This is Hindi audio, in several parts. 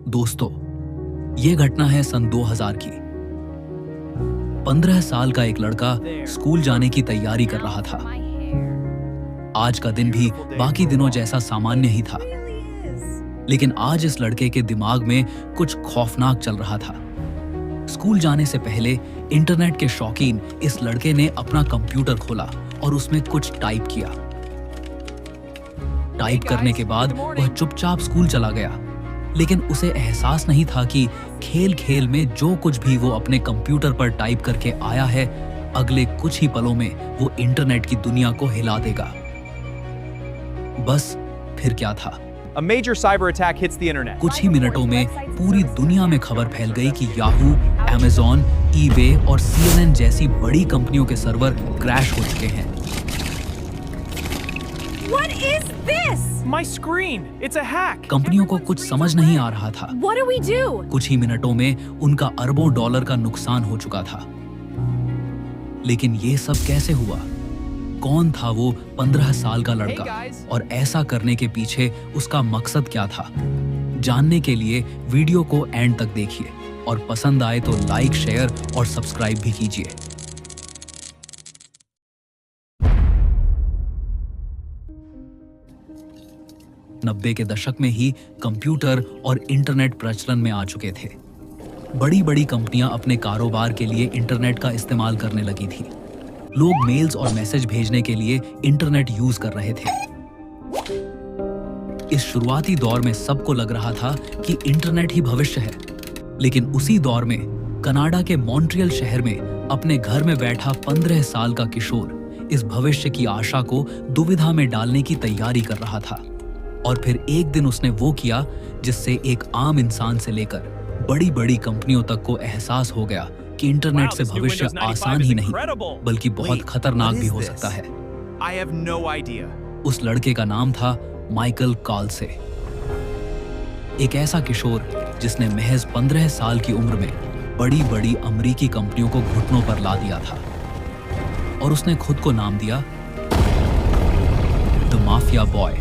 दोस्तों, ये घटना है सन 2000 की। 15 साल का एक लड़का स्कूल जाने की तैयारी कर रहा था। आज का दिन भी बाकी दिनों जैसा सामान्य ही था, लेकिन आज इस लड़के के दिमाग में कुछ खौफनाक चल रहा था। स्कूल जाने से पहले इंटरनेट के शौकीन इस लड़के ने अपना कंप्यूटर खोला और उसमें कुछ टाइप किया। टाइप करने के बाद वह चुपचाप स्कूल चला गया, लेकिन उसे एहसास नहीं था कि खेल खेल में जो कुछ भी वो अपने कंप्यूटर पर टाइप करके आया है, अगले कुछ ही पलों में वो इंटरनेट की दुनिया को हिला देगा। बस फिर क्या था? A major cyber attack hits the internet. कुछ ही मिनटों में पूरी दुनिया में खबर फैल गई कि याहू, Amazon, eBay और CNN जैसी बड़ी कंपनियों के सर्वर क्रैश हो चुके हैं। What is this? My screen! It's a hack! कंपनियों को कुछ समझ नहीं आ रहा था। What do we do? कुछ ही मिनटों में उनका अरबों डॉलर का नुकसान हो चुका था। लेकिन ये सब कैसे हुआ? कौन था वो 15 साल का लड़का और ऐसा करने के पीछे उसका मकसद क्या था? जानने के लिए वीडियो को एंड तक देखिए और पसंद आए तो लाइक, शेयर और सब्सक्राइब भी कीजिए। नब्बे के दशक में ही कंप्यूटर और इंटरनेट प्रचलन में आ चुके थे। बड़ी बड़ी कंपनियां अपने कारोबार के लिए इंटरनेट का इस्तेमाल करने लगी थी। लोग मेल्स और मैसेज भेजने के लिए इंटरनेट यूज कर रहे थे। इस शुरुआती दौर में सबको लग रहा था कि इंटरनेट ही भविष्य है, लेकिन उसी दौर में कनाडा के मॉन्ट्रियल शहर में अपने घर में बैठा 15 साल का किशोर इस भविष्य की आशा को दुविधा में डालने की तैयारी कर रहा था। और फिर एक दिन उसने वो किया जिससे एक आम इंसान से लेकर बड़ी बड़ी कंपनियों तक को एहसास हो गया कि इंटरनेट से भविष्य आसान ही नहीं बल्कि बहुत खतरनाक भी हो सकता है। I have no idea. उस लड़के का नाम था माइकल काल्से, एक ऐसा किशोर जिसने महज 15 साल की उम्र में बड़ी बड़ी अमेरिकी कंपनियों को घुटनों पर ला दिया था और उसने खुद को नाम दिया द माफिया बॉय।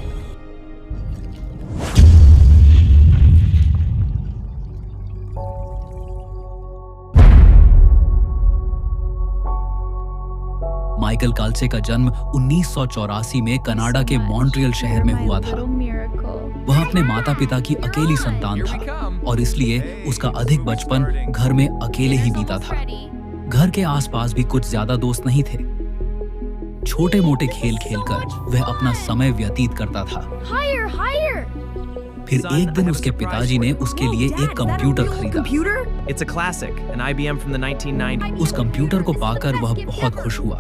माइकल काल्से का जन्म 1984 में कनाडा के मॉन्ट्रियल शहर में हुआ था। वह अपने माता पिता की अकेली संतान था और इसलिए उसका अधिक बचपन घर में अकेले ही बीता था। घर के आसपास भी कुछ ज्यादा दोस्त नहीं थे। छोटे मोटे खेल खेलकर वह अपना समय व्यतीत करता था। फिर एक दिन उसके पिताजी ने उसके लिए एक कंप्यूटर खरीदा। It's a classic, an IBM from the 1990s. उस कंप्यूटर को पाकर वह बहुत खुश हुआ।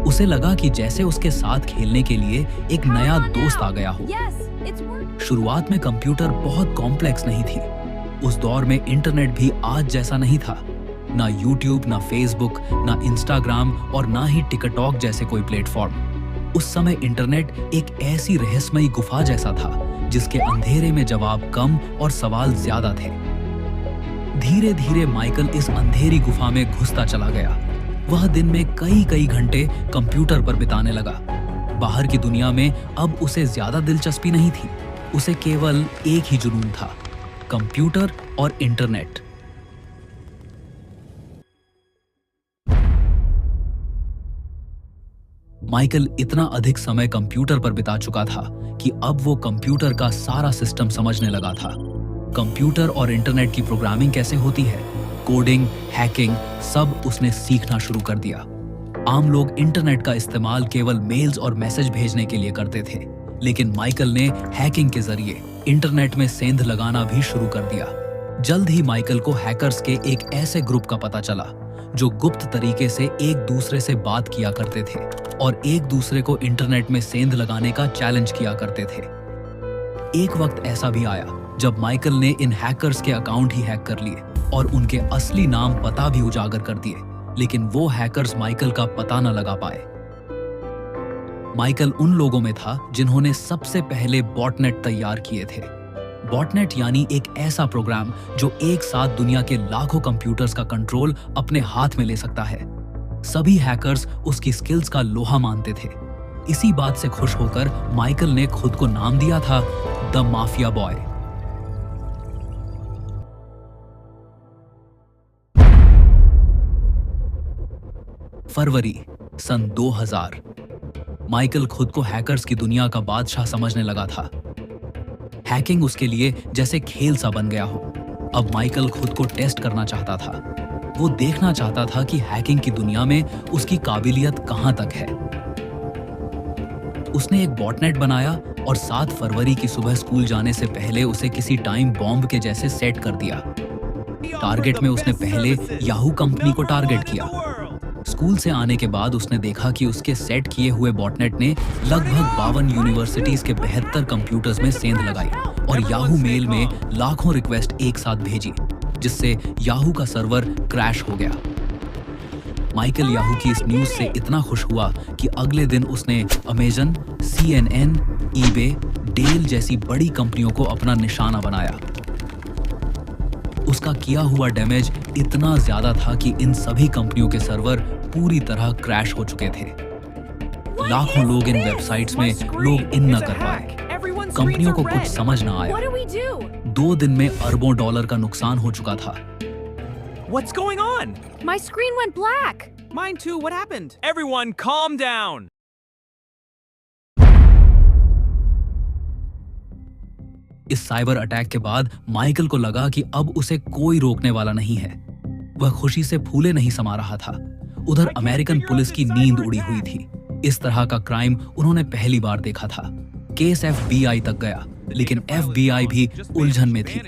उसे लगा कि जैसे उसके साथ खेलने के लिए एक नया दोस्त आ गया हो। शुरुआत में कंप्यूटर बहुत कॉम्प्लेक्स नहीं थी। उस दौर में इंटरनेट भी आज जैसा नहीं था। ना यूट्यूब, ना फेसबुक, ना इंस्टाग्राम और ना ही टिकटॉक जैसे कोई प्लेटफॉर्म। उस समय इंटरनेट एक ऐसी रहस्यमयी गुफा जैसा था जिसके अंधेरे में जवाब कम और सवाल ज्यादा थे। धीरे धीरे माइकल इस अंधेरी गुफा में घुसता चला गया। वह दिन में कई घंटे कंप्यूटर पर बिताने लगा। बाहर की दुनिया में अब उसे ज्यादा दिलचस्पी नहीं थी। उसे केवल एक ही जुनून था, कंप्यूटर और इंटरनेट। माइकल इतना अधिक समय कंप्यूटर पर बिता चुका था कि अब वो कंप्यूटर का सारा सिस्टम समझने लगा था। कंप्यूटर और इंटरनेट की प्रोग्रामिंग कैसे होती है, कोडिंग, हैकिंग, सब उसने सीखना शुरू कर दिया। आम लोग इंटरनेट का इस्तेमाल केवल मेल्स और मैसेज भेजने के लिए करते थे, लेकिन माइकल ने हैकिंग के जरिए इंटरनेट में सेंध लगाना भी शुरू कर दिया। जल्द ही माइकल को हैकर्स के एक ऐसे ग्रुप का पता चला जो गुप्त तरीके से एक दूसरे से बात किया करते थे और एक दूसरे को इंटरनेट में सेंध लगाने का चैलेंज किया करते थे। एक वक्त ऐसा भी आया जब माइकल ने इन हैकर्स के अकाउंट ही हैक कर लिए और उनके असली नाम पता भी उजागर कर दिए, लेकिन वो हैकर्स माइकल का पता न लगा पाए। माइकल उन लोगों में था जिन्होंने सबसे पहले बॉटनेट तैयार किए थे। बॉटनेट यानी एक ऐसा प्रोग्राम जो एक साथ दुनिया के लाखों कंप्यूटर्स का कंट्रोल अपने हाथ में ले सकता है। सभी हैकर्स उसकी स्किल्स का लोहा मानते थे। इसी बात से खुश होकर माइकल ने खुद को नाम दिया था द माफिया बॉय। फरवरी सन 2000। माइकल खुद को हैकर्स की दुनिया का बादशाह समझने लगा था। हैकिंग उसके लिए जैसे खेल सा बन गया हो। अब माइकल खुद को टेस्ट करना चाहता था। वो देखना चाहता था कि हैकिंग की दुनिया में उसकी काबिलियत कहां तक है। उसने एक बॉटनेट बनाया और 7 फरवरी की सुबह स्कूल जाने से पहले उसे किसी टाइम बॉम्ब के जैसे सेट कर दिया। टारगेट में उसने पहले याहू कंपनी को टारगेट किया। स्कूल से आने के बाद उसने देखा कि उसके सेट किए हुए बॉटनेट ने लगभग 52 यूनिवर्सिटीज के 72 कंप्यूटर्स में सेंध लगाई और याहू मेल में लाखों रिक्वेस्ट एक साथ भेजी, जिससे याहू का सर्वर क्रैश हो गया। माइकल याहू की इस न्यूज से इतना खुश हुआ कि अगले दिन उसने अमेजन, CNN, ईबे, डेल जैसी बड़ी कंपनियों को अपना निशाना बनाया। उसका किया हुआ डैमेज इतना ज्यादा था कि इन सभी कंपनियों के सर्वर पूरी तरह क्रैश हो चुके थे। लाखों लोग इन वेबसाइट्स में लॉग इन न कर पाए। कंपनियों को कुछ समझ ना आया। 2 दिन में अरबों डॉलर का नुकसान हो चुका था। What's going on? My screen went black. Mine too. What happened? Everyone, calm down. इस साइबर अटैक के बाद माइकल को लगा कि अब उसे कोई रोकने वाला नहीं है। वह खुशी से फूले नहीं समा रहा था। उधर अमेरिकन पुलिस की नींद उड़ी हुई थी। इस तरह का क्राइम उन्होंने पहली बार देखा था। केस FBI तक गया, लेकिन FBI भी उलझन में थी।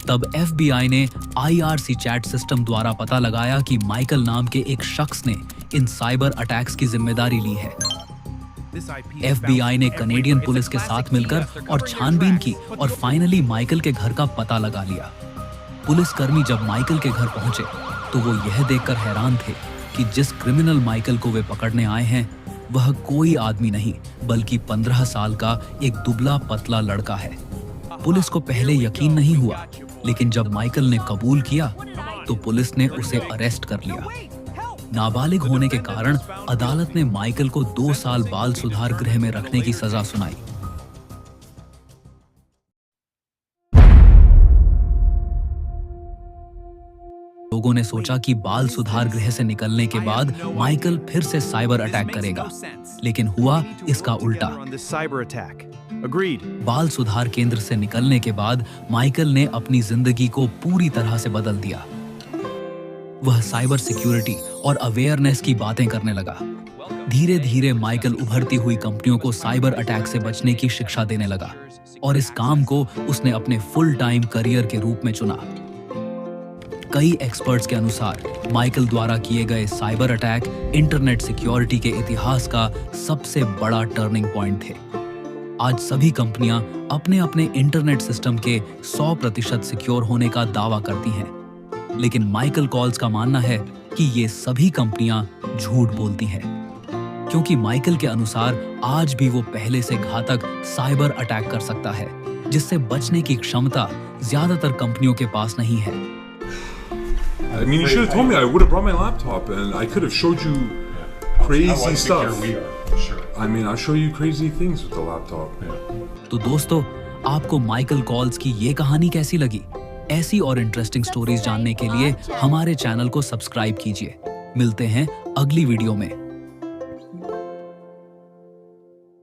तब FBI ने IRC चैट सिस्टम द्वारा पता लगाया कि माइकल नाम के एक शख्स ने इन साइबर अटैक्स की जिम्मेदारी ली है। FBI ने कनेडियन पुलिस के साथ मिलकर और छानबीन की और फाइनली माइकल के घर का पता लगा लिया। पुलिसकर्मी जब माइकल के घर पहुंचे तो वो यह देखकर हैरान थे कि जिस क्रिमिनल माइकल को वे पकड़ने आए हैं वह कोई आदमी नहीं बल्कि 15 साल का एक दुबला पतला लड़का है। पुलिस को पहले यकीन नहीं हुआ, लेकिन जब माइकल ने कबूल किया तो पुलिस ने उसे अरेस्ट कर लिया। नाबालिग होने के कारण अदालत ने माइकल को 2 साल बाल सुधार गृह में रखने की सजा सुनाई। लोगों ने सोचा कि बाल सुधार गृह से निकलने के बाद माइकल फिर से साइबर अटैक करेगा, लेकिन हुआ इसका उल्टा। बाल सुधार केंद्र से निकलने के बाद माइकल ने अपनी जिंदगी को पूरी तरह से बदल दिया। वह साइबर सिक्योरिटी और अवेयरनेस की बातें करने लगा। धीरे धीरे माइकल उभरती हुई कंपनियों को साइबर अटैक से बचने की शिक्षा देने लगा और इस काम को उसने अपने फुल टाइम करियर के रूप में चुना। कई एक्सपर्ट्स के अनुसार माइकल द्वारा किए गए साइबर अटैक इंटरनेट सिक्योरिटी के इतिहास का सबसे बड़ा टर्निंग पॉइंट थे। आज सभी कंपनियां अपने अपने इंटरनेट सिस्टम के 100% सिक्योर होने का दावा करती हैं, लेकिन माइकल कॉल्स का मानना है कि ये सभी कंपनियां झूठ बोलती हैं, क्योंकि माइकल के अनुसार आज भी वो पहले से घातक साइबर अटैक कर सकता है, जिससे बचने की क्षमता ज्यादातर कंपनियों के पास नहीं है। I mean, you should have told me. I would have brought my laptop and I could have showed you crazy stuff. I mean, I'll show you crazy things with the laptop. तो दोस्तों, आपको माइकल कॉल्स की ये कहानी कैसी लगी? ऐसी और इंटरेस्टिंग स्टोरीज जानने के लिए हमारे चैनल को सब्सक्राइब कीजिए। मिलते हैं अगली वीडियो में।